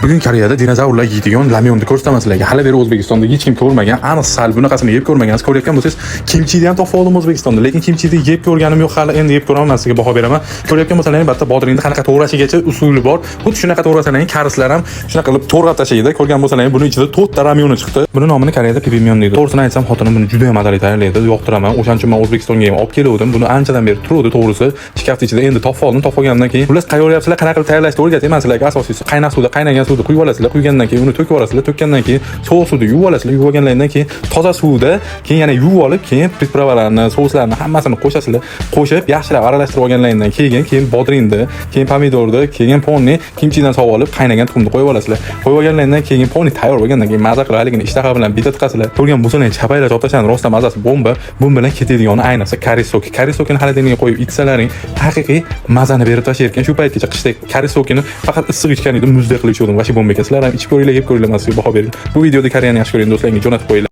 Bugun Koreyada dinozavrlar yeydigan lamyonni ko'rsataman sizlarga. Hali beri O'zbekistonda hech kim ko'rmagan, aniq sal bunaqasini yeb ko'rmagansiz. Ko'rayotgan bo'lsangiz, kimchini ham topib oldim O'zbekistonda, lekin kimchini yeb ko'rganim yo'q, hali endi yeb ko'raman, sizga baho beraman. Ko'rayotgan bo'lsalaring, albatta bodringni qanaqa to'g'rashigacha usuli bor. Xuddi shunaqa to'g'rasalaring, karislar ham shunaqa qilib to'g'rab tashlaydi. Ko'rgan bo'lsalaring, buni ichida 4 ta ramyoni chiqdi. Buni nomini Koreyada pipimyon deydi. To'g'risini aytsam, xotinim buni juda ham mazali tayyorlaydi, yoqtiraman. O'shaning uchun men O'zbekistonga ham olib kelgandim. Buni anchadan beri turuvdi, to'g'risi. Shkafning ichida endi topib oldim. Topib olgandan keyin, ular qayyoryapsizlar, qanaqa qilib tayyorlashni o'rgataman sizlarga. Asosiysi qaynoq suvda, qaynagan suvda quyib olasizlar. Quygandan keyin uni to'kib olasizlar. To'kkandan keyin sovuq suvda yuvib olasizlar. Yuvib olgandan keyin toza suvda keyin yana yuvib olib, keyin pripravalarni, souslarni hammasini qo'shasizlar. Qo'shib, yaxshilab aralashtirib olgandan keyin bodringni, keyin pomidorni, keyin ponni kimchidan sovib olib, qaynagan tuxumni qo'yib olasizlar. Qo'yib olgandan keyin ponni tayyor bo'lgandan keyin maza qilib haligini ishtaha bilan bitta tiqasizlar. Ko'rgan bo'lsalaring, chapaylar choptashani rostdan mazasi bomba. Bu bilan ketadigani ayniqsa kari soki. Kari sokini xolodilnikka qo'yib ichsalaring, haqiqiy mazani berib tashlayotgan. Shu paytgacha qishda kari sokini faqat issiq ichgan edim, muzday qilib ichgandim. Vashi bomba ekan. Sizlar ham ichib ko'ringlar, yeb ko'ringlar, sizga baho bering. Bu videoda Koreyani yaxshi ko'ring do'stlaringiz jo'natib qo'yinglar.